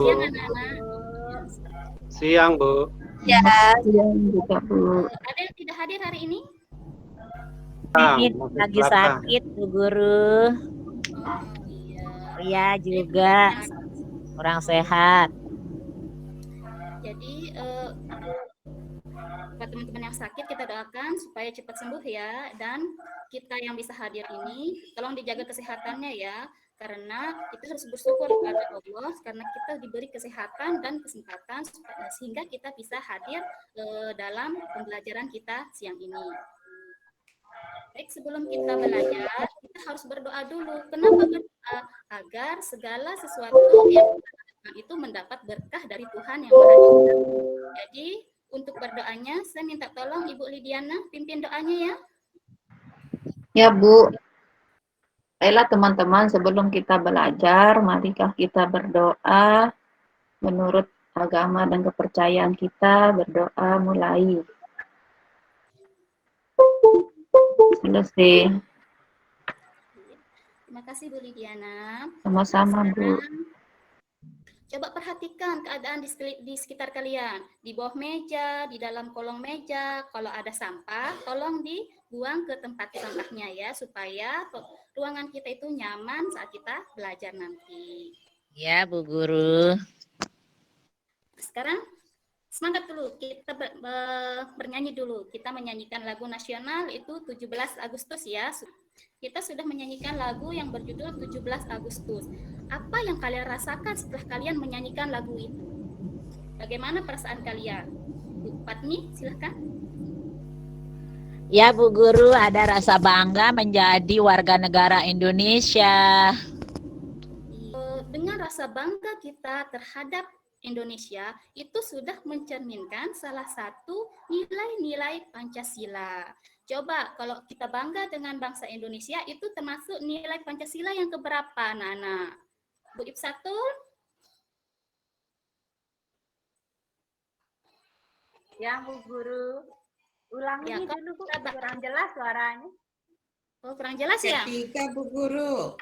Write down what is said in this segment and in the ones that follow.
Siang anak-anak. Siang, Bu. Ya, Siang juga, Bu. Ada yang tidak hadir hari ini? Mimin Masih lagi belakang. sakit, Bu Guru. Oh iya. Ria juga kurang sehat. Jadi buat teman-teman yang sakit kita doakan supaya cepat sembuh ya, dan kita yang bisa hadir ini tolong dijaga kesehatannya ya, karena kita harus bersyukur kepada Allah karena kita diberi kesehatan dan kesempatan sehingga kita bisa hadir dalam pembelajaran kita siang ini. Baik, sebelum kita belajar, kita harus berdoa dulu. Kenapa berdoa? Agar segala sesuatu yang kita lakukan itu mendapat berkah dari Tuhan Yang Maha Esa. Jadi, untuk berdoanya, saya minta tolong Ibu Lidiana pimpin doanya ya. Ya, Bu. Baiklah teman-teman, sebelum kita belajar, marikah kita berdoa menurut agama dan kepercayaan kita. Berdoa mulai. Selesai. Terima kasih Bu Lidiana. Sama-sama, Bu. Coba perhatikan keadaan di sekitar kalian. Di bawah meja, di dalam kolong meja, kalau ada sampah, tolong dibuang ke tempat sampahnya ya, supaya ruangan kita itu nyaman saat kita belajar nanti. Ya, Bu Guru. Sekarang semangat dulu, kita bernyanyi dulu. Kita menyanyikan lagu nasional itu 17 Agustus ya. Kita sudah menyanyikan lagu yang berjudul 17 Agustus. Apa yang kalian rasakan setelah kalian menyanyikan lagu itu? Bagaimana perasaan kalian? Bu Patmi, silahkan. Ya, Bu Guru, ada rasa bangga menjadi warga negara Indonesia. Dengan rasa bangga kita terhadap Indonesia, itu sudah mencerminkan salah satu nilai-nilai Pancasila. Coba kalau kita bangga dengan bangsa Indonesia, itu termasuk nilai Pancasila yang keberapa, Nana? Bu Ibsatul? Ya, Bu Guru. Ulangi Ya, dulu, Bu. Kurang jelas suaranya. Oh, kurang jelas ya? Ketiga, Bu Guru.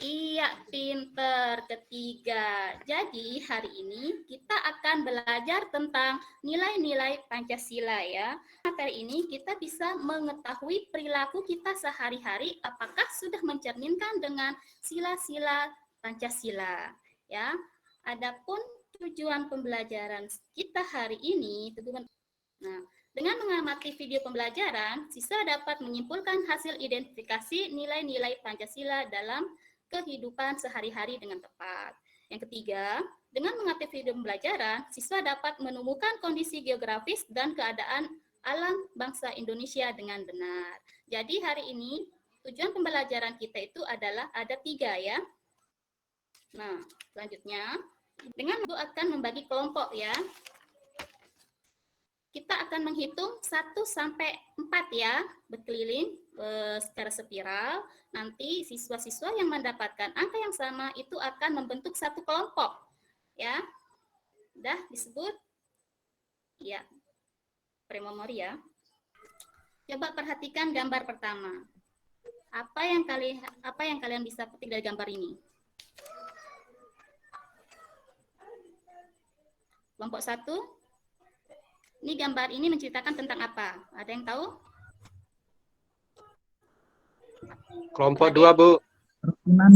Iya, pinter. Ketiga. Jadi hari ini kita akan belajar tentang nilai-nilai Pancasila ya. Materi ini kita bisa mengetahui perilaku kita sehari-hari apakah sudah mencerminkan dengan sila-sila Pancasila ya. Adapun tujuan pembelajaran kita hari ini, dengan mengamati video pembelajaran, siswa dapat menyimpulkan hasil identifikasi nilai-nilai Pancasila dalam kehidupan sehari-hari dengan tepat. Yang ketiga, dengan mengamati video pembelajaran, siswa dapat menemukan kondisi geografis dan keadaan alam bangsa Indonesia dengan benar. Jadi hari ini tujuan pembelajaran kita itu adalah ada 3 ya. Nah, selanjutnya dengan itu akan membagi kelompok ya. Kita akan menghitung 1 sampai 4 ya, berkeliling secara spiral. Nanti siswa-siswa yang mendapatkan angka yang sama itu akan membentuk satu kelompok. Ya. Udah disebut? Ya. Premomori ya. Coba perhatikan gambar pertama. Apa yang kalian bisa petik dari gambar ini? Kelompok 1. Ini gambar ini menceritakan tentang apa? Ada yang tahu? Kelompok 2, Bu.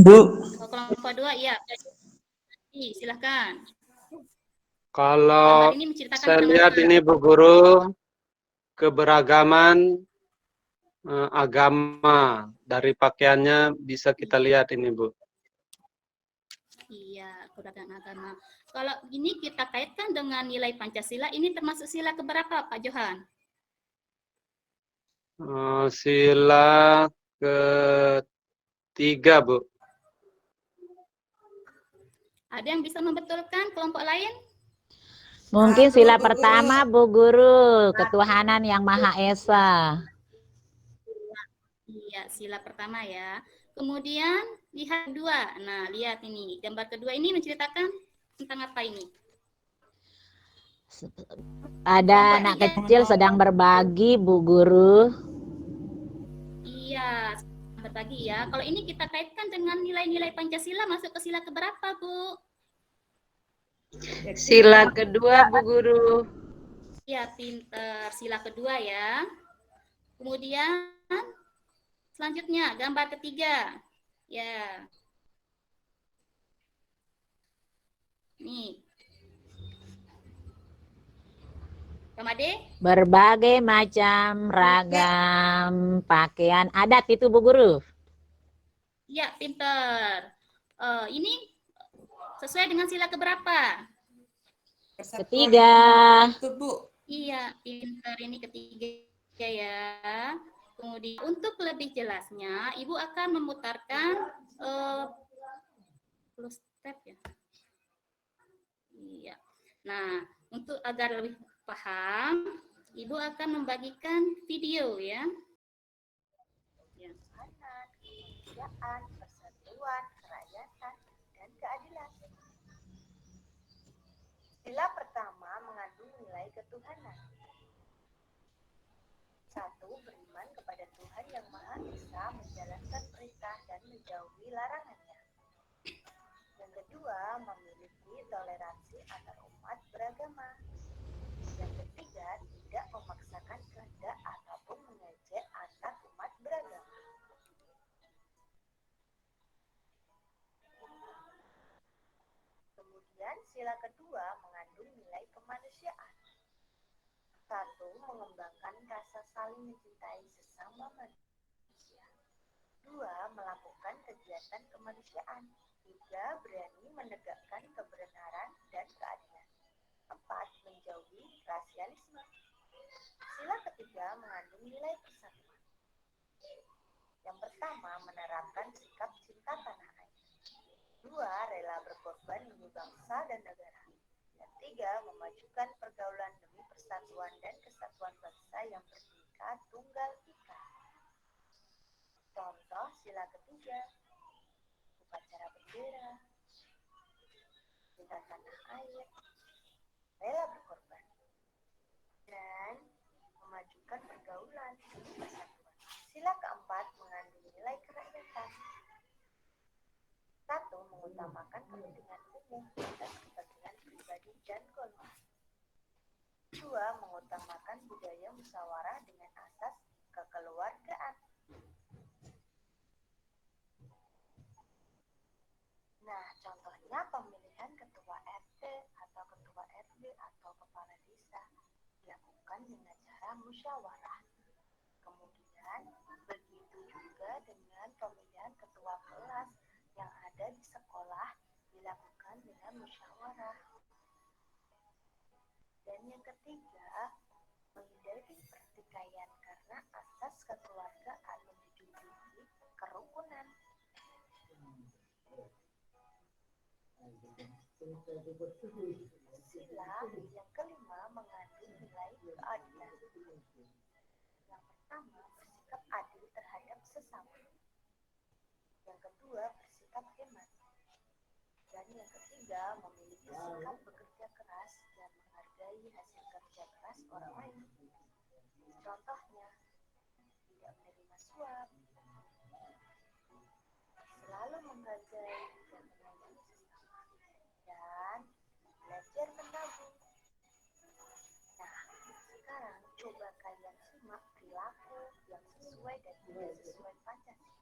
Bu. Oh, kelompok 2, iya. Silahkan. Kalau ini menceritakan saya tentang lihat apa? ini, Bu Guru, keberagaman agama dari pakaiannya bisa kita lihat ini, Bu. Iya, keberagaman agama. Kalau ini kita kaitkan dengan nilai Pancasila, ini termasuk sila keberapa, Pak Johan? Sila ketiga, Bu. Ada yang bisa membetulkan kelompok lain? Mungkin Satu, sila Bu pertama, Bu Guru, ketuhanan yang Maha Esa. Iya, sila pertama ya. Kemudian lihat 2. Nah, lihat ini. Gambar kedua ini menceritakan tentang apa ini? Ada anak kecil sedang berbagi, Bu Guru. Iya, berbagi ya. Kalau ini kita kaitkan dengan nilai-nilai Pancasila, masuk ke sila keberapa, Bu? Sila kedua, Bu Guru. Ya, pinter. Sila kedua ya. Kemudian selanjutnya gambar ketiga. Ya. Nih. Kamade? Berbagai macam ragam pakaian adat itu, Bu Guru. Ya, pinter. Ini sesuai dengan sila keberapa? Ketiga. Iya, pinter. Ini ketiga ya. Kemudian untuk lebih jelasnya, Ibu akan memutarkan 10 step ya. Iya. Nah, untuk agar lebih paham, Ibu akan membagikan video ya. Kemanusiaan, persatuan, kerakyatan, dan keadilan. Sila pertama mengandung nilai ketuhanan. 1. Beriman kepada Tuhan yang Maha Esa, menjalankan perintah dan menjauhi larangannya. Yang kedua, memiliki toleransi antar umat beragama. Yang ketiga, tidak memaksakan kehendak ataupun mengejek antar umat beragama. Kemudian sila kedua mengandung nilai kemanusiaan. 1. Mengembangkan rasa saling mencintai sesama manusia. 2. Melakukan kegiatan kemanusiaan. 3. Berani menegakkan kebenaran dan keadilan. 4. Menjauhi rasialisme. Sila ketiga mengandung nilai persatuan. Yang pertama, menerapkan sikap cinta tanah air. 2. Rela berkorban demi bangsa dan negara. Dan 3. Memajukan pergaulan demi persatuan dan kesatuan bangsa yang berneka tunggal ika. Contoh sila ketiga, upacara bendera, cinta tanah air, rela berkorban, dan memajukan pergaulan demi persatuan. Sila keempat mengandung nilai kerakyatan. 1. Mengutamakan kepentingan umum dan kepentingan pribadi dan golongan. 2. Mengutamakan budaya musyawarah dengan asas kekeluargaan. Nah, contohnya pemilihan ketua RT atau ketua RW atau kepala desa dilakukan dengan cara musyawarah. Kemudian, begitu juga dengan pemilihan ketua kelas yang ada di sekolah dilakukan dengan musyawarah. Dan yang ketiga, menghindari pertikaian karena asas kekeluargaan menjunjung kerukunan. Sila yang kelima mengandung nilai keadilan. Yang pertama, bersikap adil terhadap sesama. Yang kedua, bersikap hemat. Dan yang ketiga, memiliki sikap bekerja keras dan menghargai hasil kerja keras orang lain. Contohnya, tidak menerima suap, selalu menghargai dan menyayangi sesama, dan belajar menabung. Nah, sekarang coba kalian simak perilaku yang sesuai dan tidak sesuai Pancasila.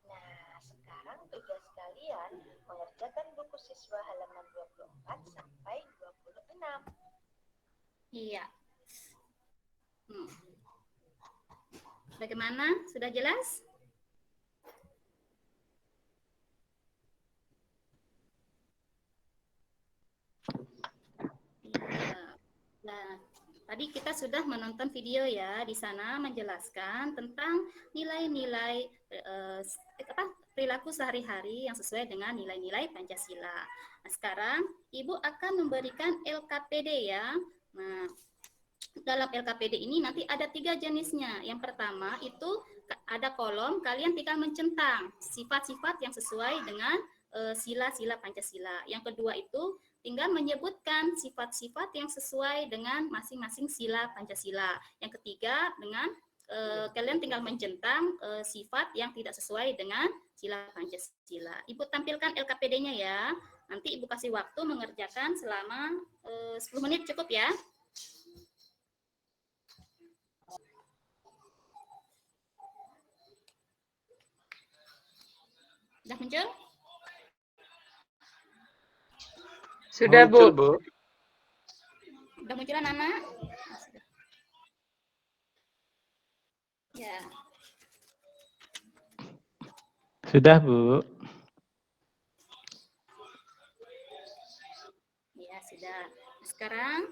Nah, sekarang tugas kalian mengerjakan buku siswa halaman 24 sampai 26. Iya. Bagaimana? Sudah jelas? Iya. Nah, tadi kita sudah menonton video ya, di sana menjelaskan tentang nilai-nilai perilaku sehari-hari yang sesuai dengan nilai-nilai Pancasila. Nah, sekarang Ibu akan memberikan LKPD ya. Nah, dalam LKPD ini nanti ada 3 jenisnya. Yang pertama itu ada kolom, kalian tinggal mencentang sifat-sifat yang sesuai dengan sila-sila Pancasila. Yang kedua itu tinggal menyebutkan sifat-sifat yang sesuai dengan masing-masing sila Pancasila. Yang ketiga dengan kalian tinggal mencentang sifat yang tidak sesuai dengan sila Pancasila. Ibu tampilkan LKPD-nya ya. Nanti Ibu kasih waktu mengerjakan selama 10 menit cukup ya. Sudah muncul? Sudah, Muncul, Bu. Bu. Sudah muncul anak-anak? Ya. Sudah, Bu. Ya, sudah. Sekarang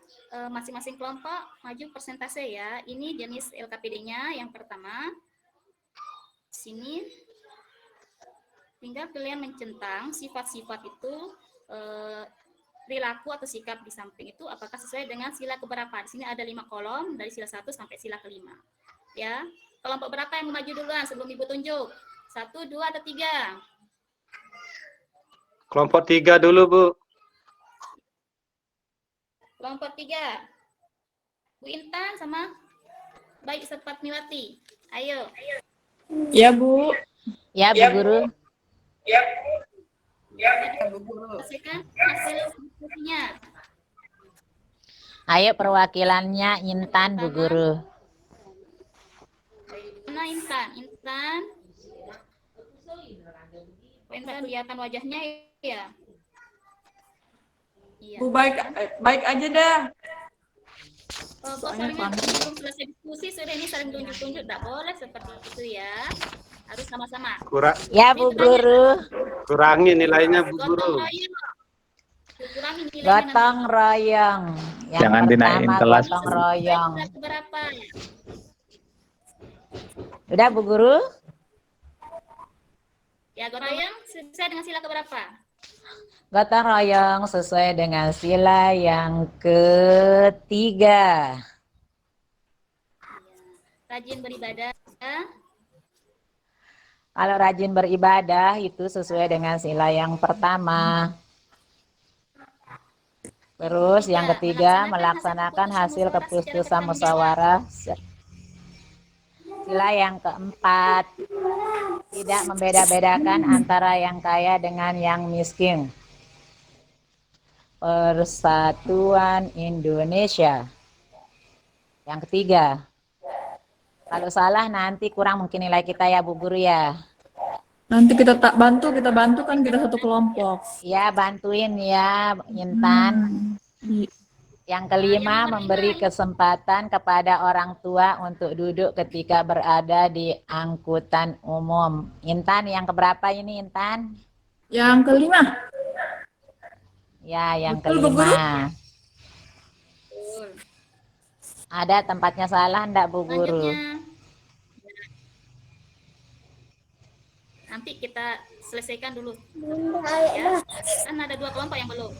masing-masing kelompok maju persentase ya. Ini jenis LKPD-nya yang pertama. Sini tinggal kalian mencentang sifat-sifat itu perilaku atau sikap di samping itu apakah sesuai dengan sila keberapa. Di sini ada 5 kolom dari sila 1 sampai sila ke-5. Ya. Kelompok berapa yang maju duluan sebelum Ibu tunjuk? 1, 2 atau 3? Kelompok 3 dulu, Bu. Kelompok 3. Bu Intan sama Baik Sepatmiwati. Ayo. Ya, Bu. Ya, Bu Guru. Selesaikan hasil diskusinya. Ayo perwakilannya Intan, Bu Guru. Mana Intan? Intan kelihatan wajahnya ya? Iya. Bu, baik aja dah. Soalnya belum selesai diskusi, sudah ini saling tunjuk-tunjuk. Tidak boleh seperti itu ya. Harus sama-sama. Ya, Bu Guru. Kurangi nilainya, Bu Guru. Gotong royong. Yang Jangan dinaik pertama kelas. gotong royong. Berapa? Udah, Bu Guru? Ya, gotong royong sesuai dengan sila keberapa? Gotong royong sesuai dengan sila yang ketiga. Rajin beribadah. Kalau rajin beribadah itu sesuai dengan sila yang pertama. Terus yang ketiga melaksanakan hasil keputusan musyawarah. Sila yang keempat tidak membeda-bedakan antara yang kaya dengan yang miskin. Persatuan Indonesia. Yang ketiga, Kalau salah nanti kurang mungkin nilai kita ya Bu Guru ya. Nanti kita kita bantu kan kita satu kelompok. Ya, bantuin ya Intan. Iya. Yang kelima, memberi kesempatan kepada orang tua untuk duduk ketika berada di angkutan umum. Intan, yang keberapa ini Intan? Yang kelima. Ya, yang Betul, Bu Guru? kelima. Ada tempatnya salah enggak Bu Guru? Selanjutnya, nanti kita selesaikan dulu. Ya, kan ada 2 kelompok yang belum.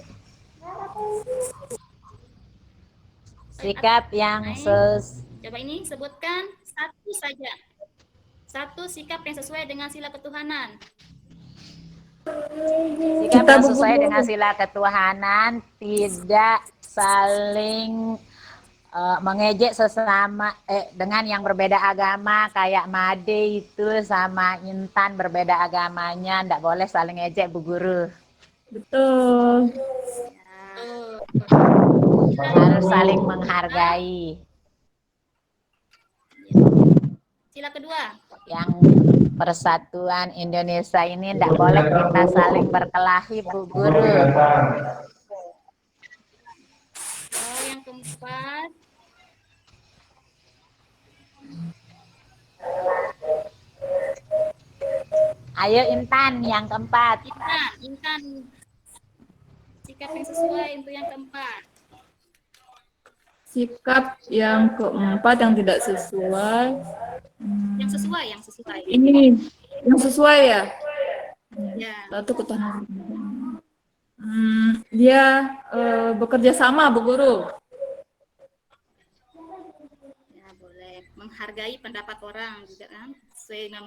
Sikap yang Coba ini sebutkan satu saja. Satu sikap yang sesuai dengan sila ketuhanan. sikap yang sesuai dengan sila ketuhanan, tidak saling mengejek sesama dengan yang berbeda agama, kayak Made itu sama Intan berbeda agamanya, enggak boleh saling ejek Bu Guru. Betul. Harus saling menghargai. Sila kedua. Yang persatuan Indonesia ini enggak boleh kita saling berkelahi Bu Guru. Oh, yang keempat. Ayo Intan, yang keempat. Intan. Sikap yang sesuai untuk yang keempat. Sikap yang keempat yang tidak sesuai. Yang sesuai. Ini yang sesuai ya. Ya. Satu ketuhanan. Dia bekerja sama Bu Guru. Ya, boleh. Menghargai pendapat orang juga kan. Sesuai dengan.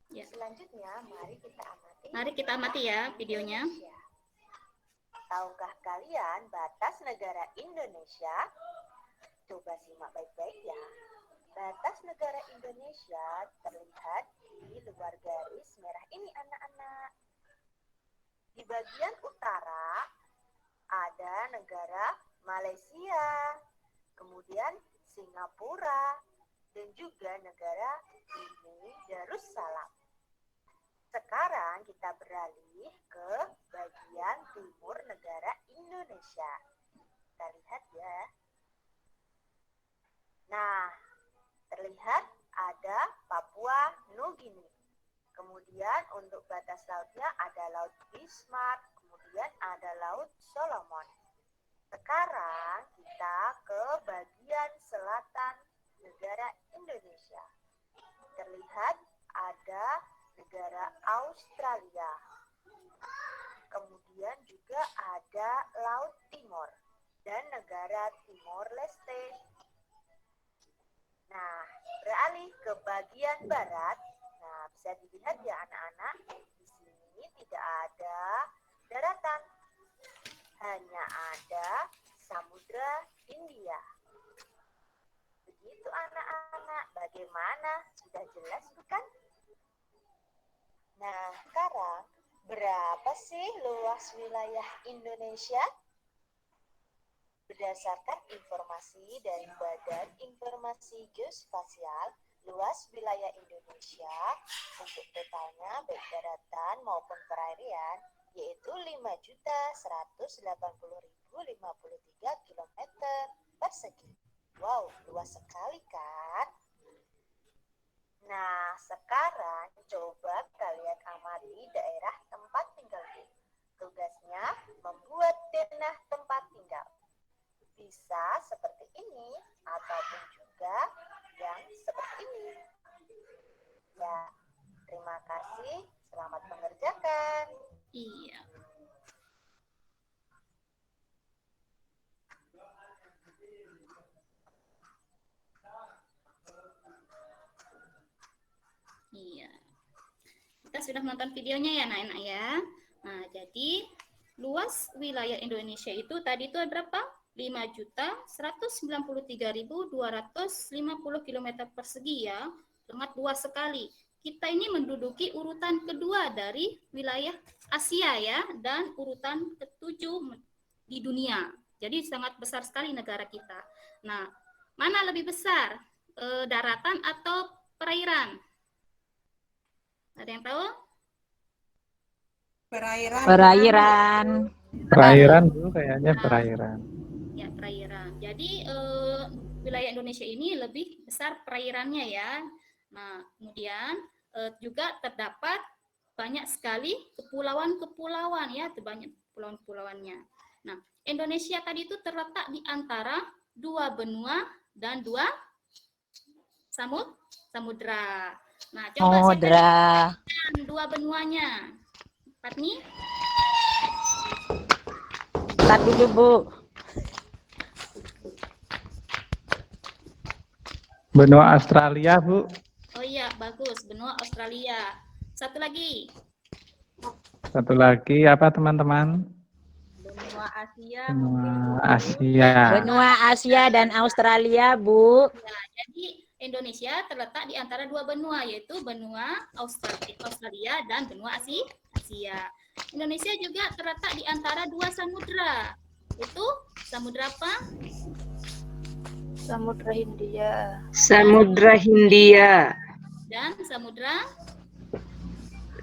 Ya. Selanjutnya, Mari kita amati ya videonya. Tahukah kalian batas negara Indonesia? Coba simak baik-baik ya. Batas negara Indonesia terlihat di luar garis merah ini anak-anak. Di bagian utara ada negara Malaysia, kemudian Singapura, dan juga negara ini Darussalam. Sekarang kita beralih ke bagian timur negara Indonesia. Kita lihat ya. Nah, terlihat ada Papua Nugini. Kemudian untuk batas lautnya ada Laut Bismarck, kemudian ada Laut Solomon. Sekarang kita ke bagian selatan negara Indonesia. Terlihat ada negara Australia. Kemudian juga ada Laut Timor dan negara Timor Leste. Nah, beralih ke bagian barat. Nah, bisa dilihat ya anak-anak, di sini tidak ada daratan. Hanya ada Samudra Hindia. Begitu anak-anak, bagaimana? Sudah jelas bukan? Nah, sekarang berapa sih luas wilayah Indonesia? Berdasarkan informasi dari Badan Informasi Geospasial, luas wilayah Indonesia untuk totalnya baik daratan maupun perairan yaitu 5.180.053 km persegi. Wow, luas sekali kan? Nah, sekarang coba kalian amati daerah tempat tinggalmu. Tugasnya membuat denah tempat tinggal. Bisa seperti ini ataupun juga yang seperti ini. Ya, terima kasih. Selamat mengerjakan. Iya. Iya. Kita sudah menonton videonya ya, anak-anak ya. Nah, jadi luas wilayah Indonesia itu tadi itu berapa? 5.193.250 km persegi ya. Sangat luas sekali. Kita ini menduduki urutan kedua dari wilayah Asia ya, dan urutan ke-7 di dunia. Jadi sangat besar sekali negara kita. Nah, mana lebih besar? Daratan atau perairan? Ada yang tahu? Perairan. Perairan. Perairan Bu, kayaknya perairan. Ya, perairan. Jadi wilayah Indonesia ini lebih besar perairannya ya. Nah, kemudian juga terdapat banyak sekali kepulauan-kepulauan ya, banyak kepulauan-kepulauannya. Nah, Indonesia tadi itu terletak di antara 2 benua dan 2 samudra. Nah, coba Samudra. siapa 2 benuanya? Patni? Start dulu Bu. Benua Australia Bu. Oh iya, bagus. Benua Australia. Satu lagi. Satu lagi apa teman-teman? Benua Asia. Benua Asia. Benua Asia dan Australia Bu. Ya, jadi Indonesia terletak di antara 2 benua, yaitu benua Australia dan benua Asia. Indonesia juga terletak di antara 2 samudra. Itu samudra apa? Samudra Hindia. Samudra Hindia. Dan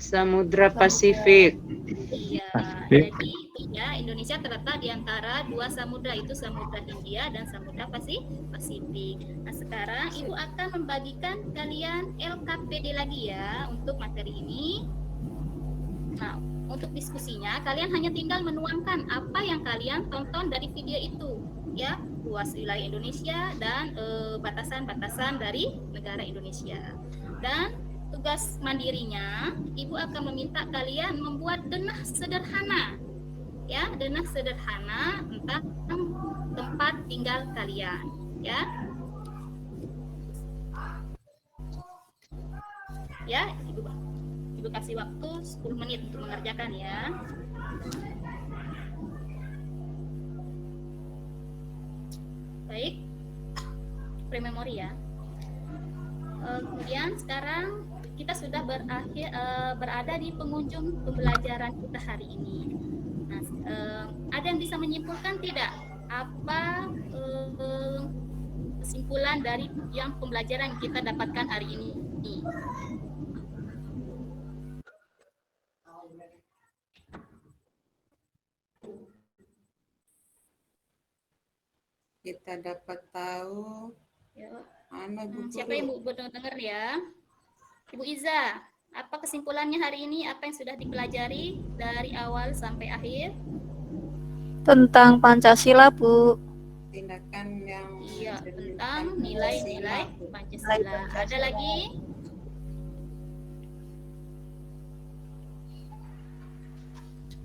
Samudra Pasifik. Iya, Pasifik. jadi itu ya, Indonesia terletak di antara 2 samudra, itu Samudra Hindia dan Samudra Pasifik. Nah, sekarang Ibu akan membagikan kalian LKPD lagi ya untuk materi ini. Nah, untuk diskusinya kalian hanya tinggal menuangkan apa yang kalian tonton dari video itu ya, luas wilayah Indonesia dan batasan-batasan dari negara Indonesia. Dan tugas mandirinya, Ibu akan meminta kalian membuat denah sederhana ya, denah sederhana tentang tempat tinggal kalian ya. Ya, Ibu kasih waktu 10 menit untuk mengerjakan ya. Baik, pre-memori ya. Kemudian sekarang kita sudah berada di penghujung pembelajaran kita hari ini. Nah, ada yang bisa menyimpulkan tidak apa kesimpulan dari yang pembelajaran yang kita dapatkan hari ini? Kita dapat tahu Siapa yang Bu dengar ya? Ibu Iza, apa kesimpulannya hari ini? Apa yang sudah dipelajari dari awal sampai akhir? Tentang Pancasila, Bu. tindakan yang Iya, tentang nilai-nilai Pancasila. Ada lagi?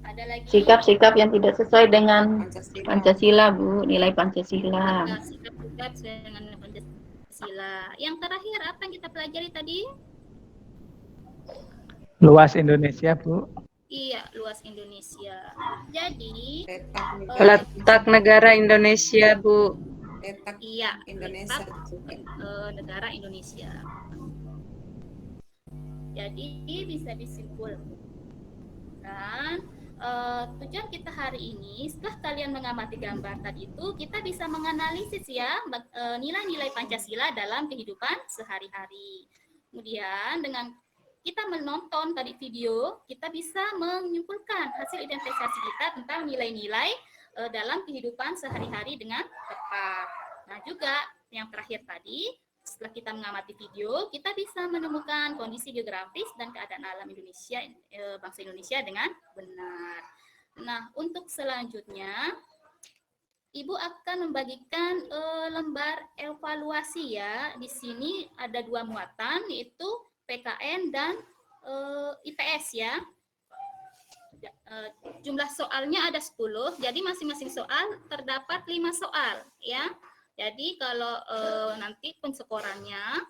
Ada lagi? Sikap-sikap yang tidak sesuai dengan Pancasila, Bu, nilai Pancasila. Sikap-sikap dengan Pancasila. Yang terakhir apa yang kita pelajari tadi? Luas Indonesia Bu. Iya, luas Indonesia. Jadi Letak negara Indonesia Bu. letak iya, Indonesia letak, negara Indonesia. Jadi bisa disimpulkan tujuan kita hari ini, setelah kalian mengamati gambar tadi itu, kita bisa menganalisis ya nilai-nilai Pancasila dalam kehidupan sehari-hari. Kemudian dengan kita menonton tadi video, kita bisa menyimpulkan hasil identifikasi kita tentang nilai-nilai dalam kehidupan sehari-hari dengan tepat. Nah juga yang terakhir tadi, setelah kita mengamati video, kita bisa menemukan kondisi geografis dan keadaan alam Indonesia, bangsa Indonesia dengan benar. Nah, untuk selanjutnya, Ibu akan membagikan lembar evaluasi ya. Di sini ada 2 muatan, yaitu PKN dan IPS ya. Jumlah soalnya ada 10, jadi masing-masing soal terdapat 5 soal ya. Jadi kalau nanti penskorannya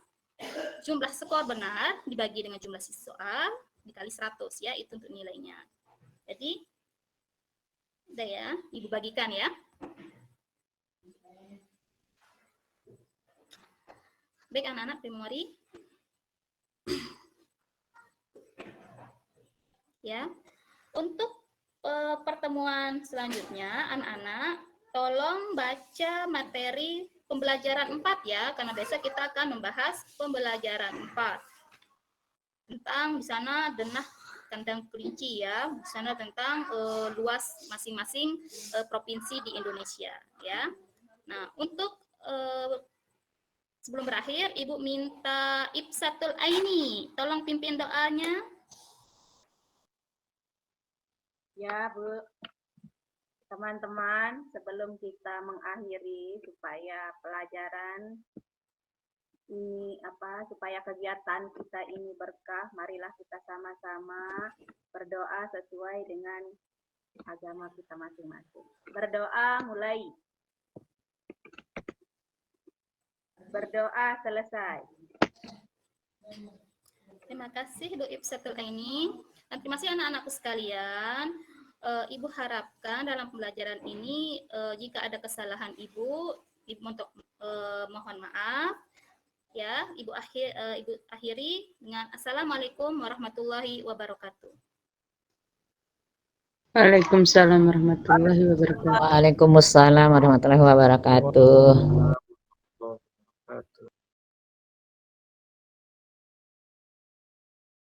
jumlah skor benar dibagi dengan jumlah soal dikali 100 ya, itu untuk nilainya. Jadi udah ya, Ibu bagikan ya. Baik anak-anak, memori ya. Untuk pertemuan selanjutnya, anak-anak tolong baca materi pembelajaran 4 ya, karena besok kita akan membahas pembelajaran 4. Tentang di sana denah kandang kelinci ya, di sana tentang luas masing-masing provinsi di Indonesia ya. Nah, untuk sebelum berakhir, Ibu minta Ibsatul Aini, tolong pimpin doanya. Ya, Bu. Teman-teman, sebelum kita mengakhiri supaya pelajaran ini supaya kegiatan kita ini berkah, marilah kita sama-sama berdoa sesuai dengan agama kita masing-masing. Berdoa mulai. Berdoa selesai. Terima kasih Bu Ibsatul Aini. Dan terima kasih anak-anakku sekalian. Ibu harapkan dalam pembelajaran ini jika ada kesalahan Ibu untuk mohon maaf. Ya, Ibu akhiri dengan Assalamualaikum warahmatullahi wabarakatuh. Waalaikumsalam warahmatullahi wabarakatuh. Waalaikumsalam warahmatullahi wabarakatuh.